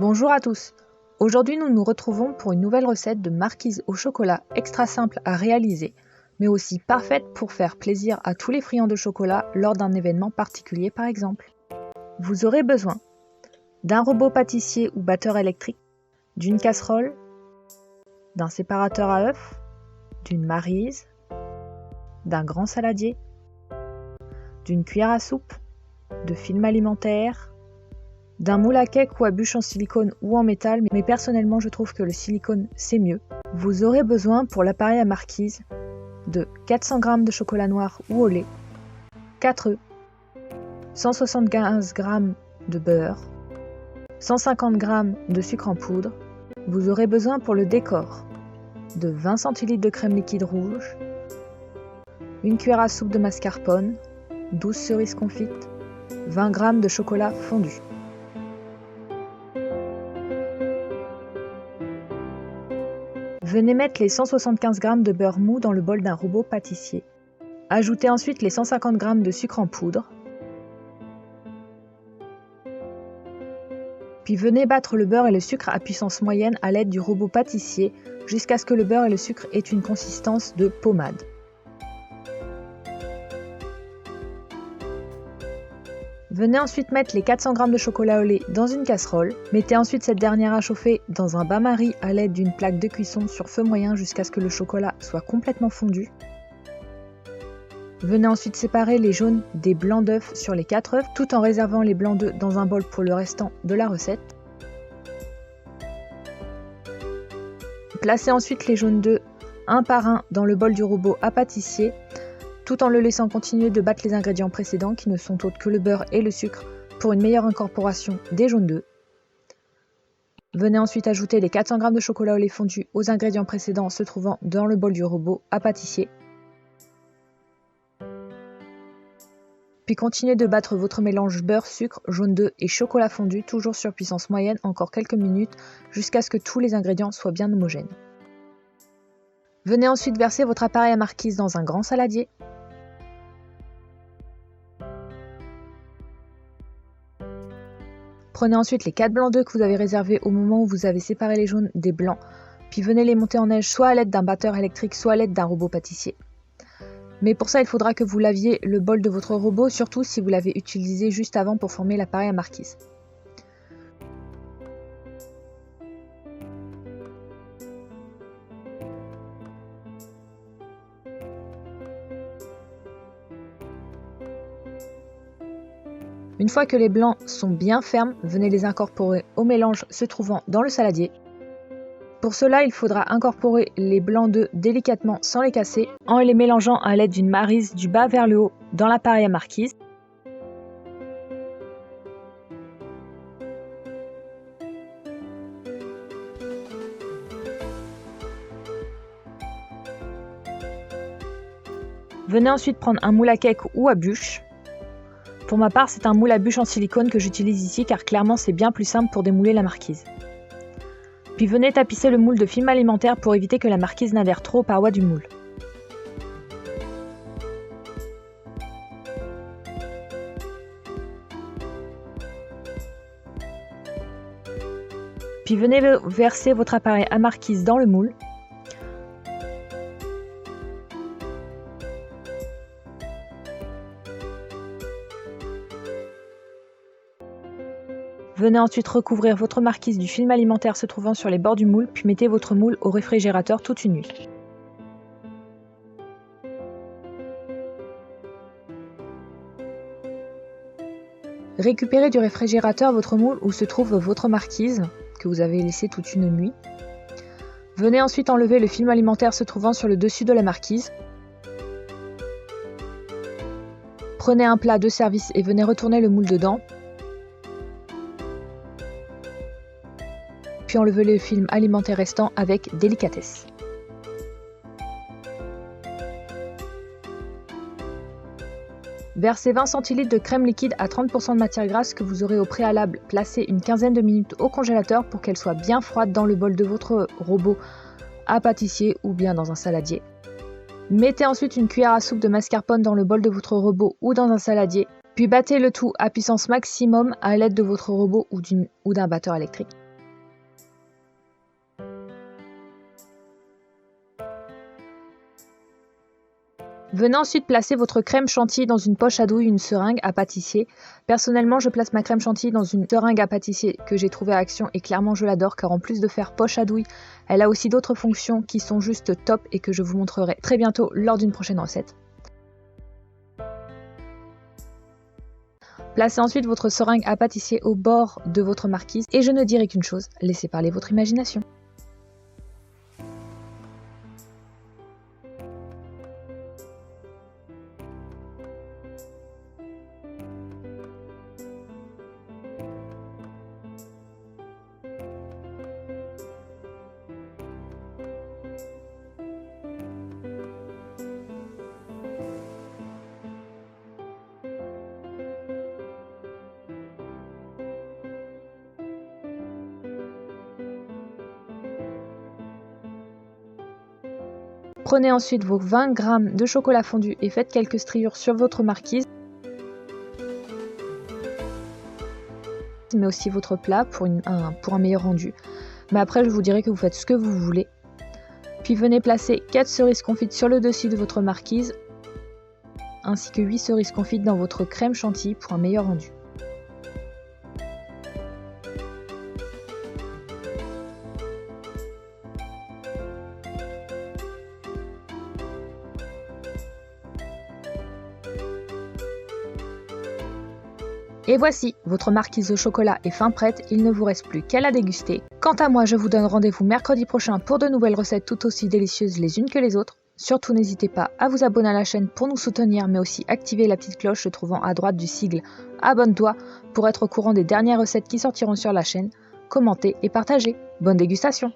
Bonjour à tous. Aujourd'hui, nous nous retrouvons pour une nouvelle recette de marquise au chocolat extra simple à réaliser, mais aussi parfaite pour faire plaisir à tous les friands de chocolat lors d'un événement particulier par exemple. Vous aurez besoin d'un robot pâtissier ou batteur électrique, d'une casserole, d'un séparateur à œufs, d'une maryse, d'un grand saladier, d'une cuillère à soupe, de film alimentaire, d'un moule à cake ou à bûche en silicone ou en métal, mais personnellement je trouve que le silicone c'est mieux. Vous aurez besoin pour l'appareil à marquise de 400 g de chocolat noir ou au lait, 4 œufs, 175 g de beurre, 150 g de sucre en poudre. Vous aurez besoin pour le décor de 20 cl de crème liquide rouge, une cuillère à soupe de mascarpone, 12 cerises confites, 20 g de chocolat fondu. Venez mettre les 175 g de beurre mou dans le bol d'un robot pâtissier. Ajoutez ensuite les 150 g de sucre en poudre. Puis venez battre le beurre et le sucre à puissance moyenne à l'aide du robot pâtissier jusqu'à ce que le beurre et le sucre aient une consistance de pommade. Venez ensuite mettre les 400 g de chocolat au lait dans une casserole. Mettez ensuite cette dernière à chauffer dans un bain-marie à l'aide d'une plaque de cuisson sur feu moyen jusqu'à ce que le chocolat soit complètement fondu. Venez ensuite séparer les jaunes des blancs d'œufs sur les 4 œufs tout en réservant les blancs d'œufs dans un bol pour le restant de la recette. Placez ensuite les jaunes d'œufs un par un dans le bol du robot à pâtissier tout en le laissant continuer de battre les ingrédients précédents qui ne sont autres que le beurre et le sucre pour une meilleure incorporation des jaunes d'œufs. Venez ensuite ajouter les 400 g de chocolat au lait fondu aux ingrédients précédents se trouvant dans le bol du robot à pâtissier. Puis continuez de battre votre mélange beurre, sucre, jaune d'œuf et chocolat fondu toujours sur puissance moyenne encore quelques minutes jusqu'à ce que tous les ingrédients soient bien homogènes. Venez ensuite verser votre appareil à marquise dans un grand saladier. Prenez ensuite les 4 blancs d'œufs que vous avez réservés au moment où vous avez séparé les jaunes des blancs, puis venez les monter en neige soit à l'aide d'un batteur électrique, soit à l'aide d'un robot pâtissier. Mais pour ça, il faudra que vous laviez le bol de votre robot, surtout si vous l'avez utilisé juste avant pour former l'appareil à marquise. Une fois que les blancs sont bien fermes, venez les incorporer au mélange se trouvant dans le saladier. Pour cela, il faudra incorporer les blancs d'œufs délicatement sans les casser, en les mélangeant à l'aide d'une maryse du bas vers le haut dans l'appareil à marquise. Venez ensuite prendre un moule à cake ou à bûche. Pour ma part, c'est un moule à bûche en silicone que j'utilise ici car clairement c'est bien plus simple pour démouler la marquise. Puis venez tapisser le moule de film alimentaire pour éviter que la marquise n'adhère trop aux parois du moule. Puis venez verser votre appareil à marquise dans le moule. Venez ensuite recouvrir votre marquise du film alimentaire se trouvant sur les bords du moule, puis mettez votre moule au réfrigérateur toute une nuit. Récupérez du réfrigérateur votre moule où se trouve votre marquise, que vous avez laissé toute une nuit. Venez ensuite enlever le film alimentaire se trouvant sur le dessus de la marquise. Prenez un plat de service et venez retourner le moule dedans. Puis enlevez le film alimentaire restant avec délicatesse. Versez 20 cl de crème liquide à 30% de matière grasse que vous aurez au préalable placé une quinzaine de minutes au congélateur pour qu'elle soit bien froide dans le bol de votre robot à pâtissier ou bien dans un saladier. Mettez ensuite une cuillère à soupe de mascarpone dans le bol de votre robot ou dans un saladier, puis battez le tout à puissance maximum à l'aide de votre robot ou d'un batteur électrique. Venez ensuite placer votre crème chantilly dans une poche à douille, une seringue à pâtissier. Personnellement, je place ma crème chantilly dans une seringue à pâtissier que j'ai trouvée à Action et clairement je l'adore car en plus de faire poche à douille, elle a aussi d'autres fonctions qui sont juste top et que je vous montrerai très bientôt lors d'une prochaine recette. Placez ensuite votre seringue à pâtissier au bord de votre marquise et je ne dirai qu'une chose, laissez parler votre imagination. Prenez ensuite vos 20 g de chocolat fondu et faites quelques striures sur votre marquise, mais aussi votre plat pour un meilleur rendu. Mais après, je vous dirai que vous faites ce que vous voulez. Puis venez placer 4 cerises confites sur le dessus de votre marquise, ainsi que 8 cerises confites dans votre crème chantilly pour un meilleur rendu. Et voici, votre marquise au chocolat est fin prête, il ne vous reste plus qu'à la déguster. Quant à moi, je vous donne rendez-vous mercredi prochain pour de nouvelles recettes tout aussi délicieuses les unes que les autres. Surtout n'hésitez pas à vous abonner à la chaîne pour nous soutenir, mais aussi activer la petite cloche se trouvant à droite du sigle Abonne-toi pour être au courant des dernières recettes qui sortiront sur la chaîne. Commentez et partagez. Bonne dégustation!